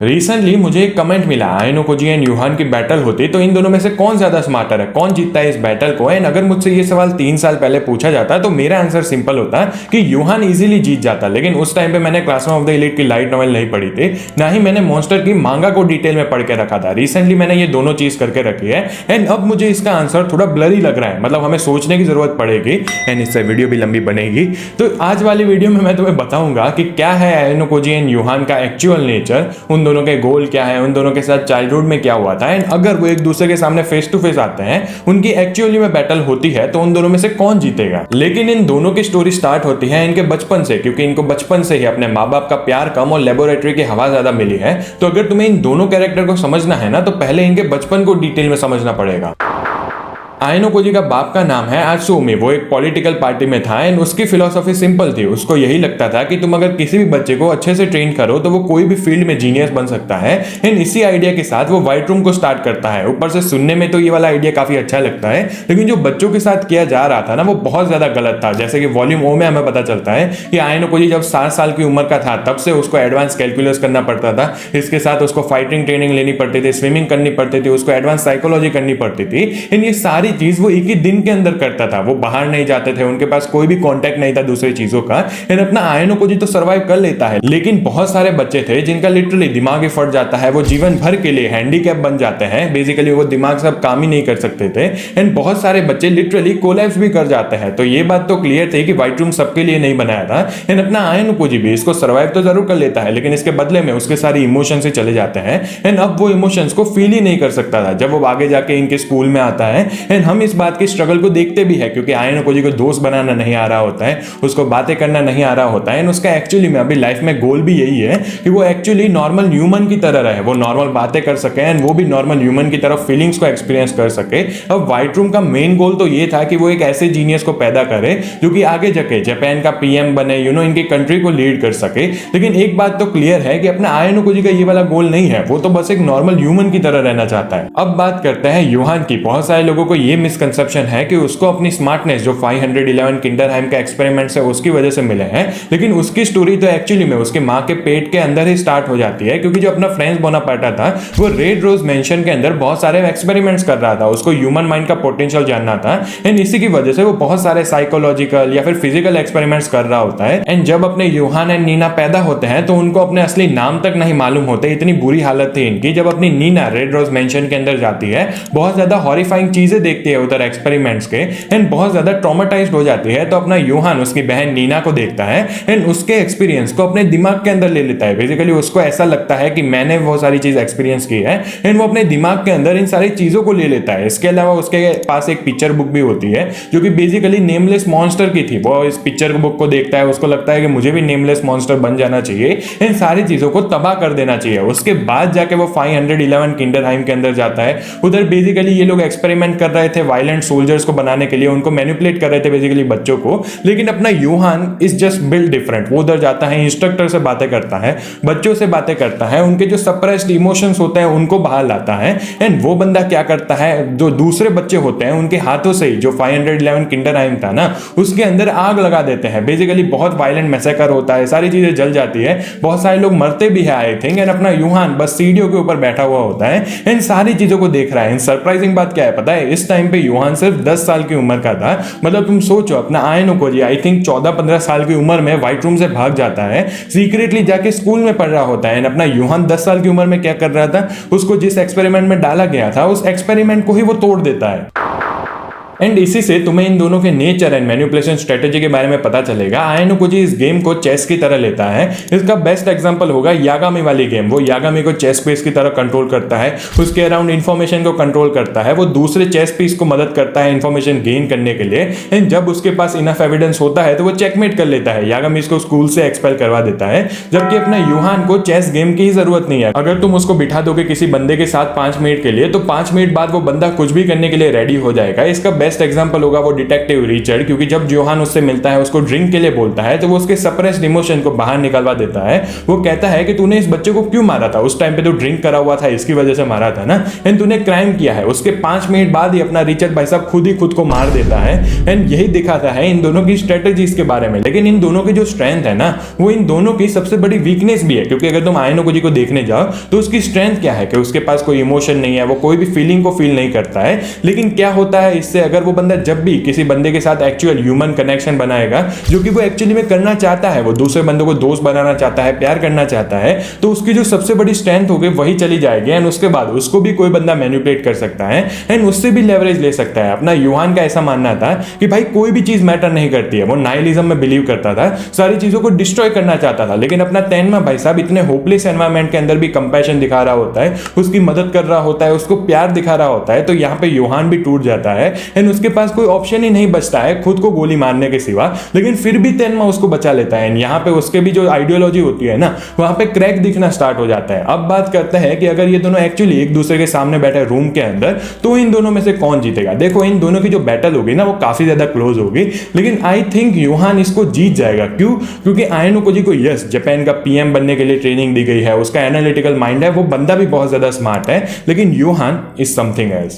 Recently मुझे एक comment मिला, आयनो कोजी एंड यूहान की बैटल होती तो इन दोनों में से कौन ज्यादा स्मार्टर है, कौन जीतता है इस बैटल को। एंड अगर मुझसे ये सवाल 3 साल पहले पूछा जाता तो मेरा आंसर सिंपल होता कि यूहान इजीली जीत जाता। लेकिन उस टाइम पे मैंने क्लासरूम ऑफ द एलीट की लाइट नॉवेल नहीं पढ़ी थी, ना ही मैंने मॉन्स्टर की मांगा को डिटेल में पढ़ के रखा था। रिसेंटली मैंने ये दोनों चीज करके रखी है एंड अब मुझे इसका आंसर थोड़ा ब्लरी लग रहा है, मतलब हमें सोचने की जरूरत पड़ेगी एंड इससे वीडियो भी लंबी बनेगी। तो आज वाली वीडियो में मैं तुम्हें बताऊंगा कि क्या है आयनो कोजी एंड यूहान का एक्चुअल नेचर, उन दोनों के गोल क्या है, उन दोनों के साथ चाइल्डहुड में क्या हुआ था, एंड अगर वो एक दूसरे के सामने फेस टू फेस आते हैं, उनकी एक्चुअली में बैटल होती है तो उन दोनों में से कौन जीतेगा। लेकिन इन दोनों की स्टोरी स्टार्ट होती है इनके बचपन से, क्योंकि इनको बचपन से ही अपने माँ बाप का प्यार कम और लेबोरेटरी की हवा ज्यादा मिली है। तो अगर तुम्हें इन दोनों कैरेक्टर को समझना है ना, तो पहले इनके बचपन को डिटेल में समझना पड़ेगा। आयनो कोजी का बाप का नाम है आत्सुओमी, वो एक पॉलिटिकल पार्टी में था एंड उसकी फिलॉसफी सिंपल थी। उसको यही लगता था कि तुम अगर किसी भी बच्चे को अच्छे से ट्रेन करो तो वो कोई भी फील्ड में जीनियस बन सकता है। एंड इसी आइडिया के साथ वो व्हाइट रूम को स्टार्ट करता है। ऊपर से सुनने में तो ये वाला आइडिया काफी अच्छा लगता है, लेकिन जो बच्चों के साथ किया जा रहा था ना, वो बहुत ज्यादा गलत था। जैसे कि वॉल्यूम ओ में हमें पता चलता है कि आयनो कोजी जब 7 साल की उम्र का था तब से उसको एडवांस कैलकुलस करना पड़ता था। इसके साथ उसको फाइटिंग ट्रेनिंग लेनी पड़ती थी, स्विमिंग करनी पड़ती थी, उसको एडवांस साइकोलॉजी करनी पड़ती थी। एंड ये सारी चीज वो एक ही दिन के अंदर करता था। वो बाहर नहीं जाते थे, उनके पास कोई भी कांटेक्ट नहीं था दूसरी चीजों का। एंड अपना आयनो कोजी तो सर्वाइव कर लेता है, लेकिन बहुत सारे बच्चे थे जिनका लिटरली दिमाग ही फट जाता है। वो जीवन भर के लिए हैंडीकैप बन जाते हैं। बेसिकली वो दिमाग से अब काम ही नहीं कर सकते थे। एंड बहुत सारे बच्चे लिटरली कोलैप्स भी कर जाते हैं। तो ये बात तो क्लियर थी कि व्हाइट रूम सबके लिए नहीं बनाया था। एंड अपना आयनो कोजी भी इसको सर्वाइव तो जरूर कर लेता है, लेकिन इसके बदले में उसके सारे इमोशंस ही चले जाते हैं। एंड अब वो इमोशंस को फील ही नहीं कर सकता था जब वो आगे जाके इनके स्कूल में आता है। एंड हम इस बात की स्ट्रगल को देखते भी है, क्योंकि आयनो कोजी को दोस्त बनाना नहीं आ रहा होता है, उसको बातें करना नहीं आ रहा होता है। उसका एक्चुअली में अभी लाइफ में गोल भी यही है कि वो एक्चुअली नॉर्मल ह्यूमन की तरह रहे, वो नॉर्मल बातें कर सके एंड वो भी नॉर्मल ह्यूमन की तरफ फीलिंग्स को एक्सपीरियंस कर सके। अब व्हाइट रूम का मेन गोल तो ये था कि वो एक ऐसे जीनियस को पैदा करे जो कि आगे जाके जापान का पीएम बने, इनकी कंट्री को लीड कर सके। लेकिन एक बात तो क्लियर है कि अपना आयनो कोजी का ये वाला गोल नहीं है, वो तो बस एक नॉर्मल ह्यूमन की तरह रहना चाहता है। अब बात करते हैं यूहान की। बहुत सारे लोगों को ये मिसकंसेप्शन है कि उसको अपनी स्मार्टनेस जो 511 किंडरहाइम का एक्सपेरिमेंट है उसकी वजह से मिले हैं, लेकिन उसकी स्टोरी तो एक्चुअली में उसके मां के पेट के अंदर ही स्टार्ट हो जाती है। क्योंकि जो अपना फ्रेंच बोनापार्टा था वो रेड रोज मेंशन के अंदर बहुत सारे एक्सपेरिमेंट्स कर रहा था, उसको ह्यूमन माइंड का पोटेंशियल जानना था। एंड इसी की वजह से वो बहुत सारे साइकोलॉजिकल या फिर फिजिकल एक्सपेरिमेंट्स कर रहा होता है। एंड जब अपने यूहान एंड नीना पैदा होते हैं तो उनको अपने असली नाम तक नहीं मालूम होते, इतनी बुरी हालत थी इनकी। जब अपनी नीना रेड रोज मेंशन के अंदर जाती है, बहुत ज्यादा हॉरिफाइंग चीजें देखती है उधर एक्सपेरिमेंट्स के एंड बहुत ज्यादा ट्रॉमेटाइज्ड हो जाती है। तो अपना यूहान उसकी बहन नीना को देखता है एंड उसके एक्सपीरियंस को अपने दिमाग के अंदर ले लेता है। बेसिकली उसको ऐसा लगता है कि मैंने वो सारी चीज एक्सपीरियंस की है एंड वो अपने दिमाग के अंदर इन सारी चीजों को ले लेता है। इसके अलावा उसके पास एक पिक्चर बुक भी होती है जो कि बेसिकली नेमलेस मॉन्स्टर की थी। वो इस पिक्चर बुक को देखता है, उसको लगता है कि मुझे भी नेमलेस मॉन्स्टर बन जाना चाहिए, इन सारी चीजों को तबाह कर देना चाहिए। उसके बाद जाके वो 511 किंडरहाइम के अंदर जाता है। उधर बेसिकली ये लोग एक्सपेरिमेंट कर रहे थे वायलेंट सोल्जर्स को बनाने के लिए, उनको मैनिपुलेट कर रहे थे बेसिकली बच्चों को। लेकिन अपना यूहान इज जस्ट बिल्ड डिफरेंट। वो उधर जाता है, इंस्ट्रक्टर से बातें करता है, बच्चों से बातें करता है, उनके जो सप्रेस्ड इमोशंस होते हैं उनको बाहर लाता है। एंड वो बंदा क्या करता है, जो दूसरे बच्चे होते हैं उनके हाथों से ही जो 511 किंडरहाइम था ना, उसके अंदर आग लगा देते हैं। बेसिकली बहुत वायलेंट मैसेकर होता है, सारी चीजें जल जाती है, बहुत सारे लोग मरते भी है आई थिंक। एंड अपना यूहान बस सीढ़ियों के ऊपर बैठा हुआ होता है एंड सारी चीजों को देख रहा है। सरप्राइजिंग बात क्या है पता है, इस टाइम पे यूहान सिर्फ 10 साल की उम्र का था। मतलब तुम सोचो, अपना आयनो कोजी आई थिंक 14-15 साल की उम्र में व्हाइट रूम से भाग जाता है, सीक्रेटली जाके स्कूल में पढ़ रहा होता है। अपना यूहान 10 साल की उम्र में क्या कर रहा था, उसको जिस एक्सपेरिमेंट में डाला गया था उस एक्सपेरिमेंट को ही वो तोड़ देता है। एंड इसी से तुम्हें इन दोनों के नेचर एंड मैनिपुलेशन स्ट्रेटेजी के बारे में पता चलेगा। आयनो कोजी इस गेम को चेस की तरह लेता है। इसका बेस्ट एग्जांपल होगा यागामी वाली गेम। वो यागामी को चेस पीस की तरह कंट्रोल करता है, उसके अराउंड इंफॉर्मेशन को कंट्रोल करता है, वो दूसरे चेस पीस को मदद करता है इंफॉर्मेशन गेन करने के लिए। एंड जब उसके पास इनफ एविडेंस होता है तो वो चेकमेट कर लेता है, यागामी इसको स्कूल से एक्सपेल करवा देता है। जबकि अपना यूहान को चेस गेम की ही जरूरत नहीं है। अगर तुम उसको बिठा दोगे किसी बंदे के साथ 5 मिनट के लिए, तो 5 मिनट बाद वो बंदा कुछ भी करने के लिए रेडी हो जाएगा। इसका बेस्ट एग्जांपल होगा वो डिटेक्टिव रिचर्ड, क्योंकि जब जोहान उससे मिलता है, उसको ड्रिंक के लिए बोलता है, तो वो उसके सप्रेस्ड इमोशन को बाहर निकलवा देता है। वो कहता है कि तूने इस बच्चे को क्यों मारा था, उस टाइम पे तो ड्रिंक करा हुआ था, इसकी वजह से मारा था ना, एंड तूने क्राइम किया है। उसके 5 मिनट बाद ही अपना रिचर्ड भाई साहब खुद ही खुद को मार देता है। एंड यही दिखाता है इन दोनों की स्ट्रेटेजीज के बारे में। लेकिन इन दोनों की जो स्ट्रेंथ है ना, वो इन दोनों की सबसे बड़ी वीकनेस भी है, क्योंकि अगर तुम आयनोकोजी को देखने जाओ तो उसकी स्ट्रेंथ क्या है कि उसके पास कोई इमोशन नहीं है, वो कोई भी फीलिंग को फील नहीं करता है। लेकिन क्या होता है इससे, अगर वो बंदा जब भी किसी बंदे के साथ एक्चुअल ह्यूमन कनेक्शन बनाएगा, जो कि वो एक्चुअली में करना चाहता है, वो दूसरे बंदे को दोस्त बनाना चाहता है, प्यार करना चाहता है, तो उसकी जो सबसे बड़ी स्ट्रेंथ होगी वही चली जाएगी। एंड उसके बाद उसको भी कोई बंदा मैनिपुलेट कर सकता है एंड उससे भी लेवरेज ले सकता है। अपना यूहान का ऐसा मानना था कि भाई कोई भी चीज मैटर नहीं करती है, वो नाइलिज्म में बिलीव करता था, सारी चीजों को डिस्ट्रॉय करना चाहता था। लेकिन अपना तेनमा भाई साहब इतने होपलेस एनवायरमेंट के अंदर भी कंपैशन दिखा रहा होता है, उसकी मदद कर रहा होता है, उसको प्यार दिखा रहा होता है, तो यहाँ पे यूहान भी टूट जाता है एंड उसके पास कोई ऑप्शन ही नहीं बचता है खुद को गोली मारने के सिवा। लेकिन फिर भी तेनमा उसको बचा लेता है एंड यहाँ पे उसके भी जो आइडियोलॉजी होती है ना, वहां पे क्रैक दिखना स्टार्ट हो जाता है। अब बात करते हैं कि अगर ये दोनों एक्चुअली एक दूसरे के सामने बैठे रूम के अंदर, तो इन दोनों में से कौन जीतेगा। देखो इन दोनों की जो बैटल होगी ना, वो काफी ज्यादा क्लोज होगी, लेकिन आई थिंक यूहान इसको जीत जाएगा। क्यों? क्योंकि आयनोकोजी को यस जापान का पीएम बनने के लिए ट्रेनिंग दी गई है, उसका एनालिटिकल माइंड है, वो बंदा भी बहुत ज्यादा स्मार्ट है, लेकिन यूहान इज समथिंग एल्स।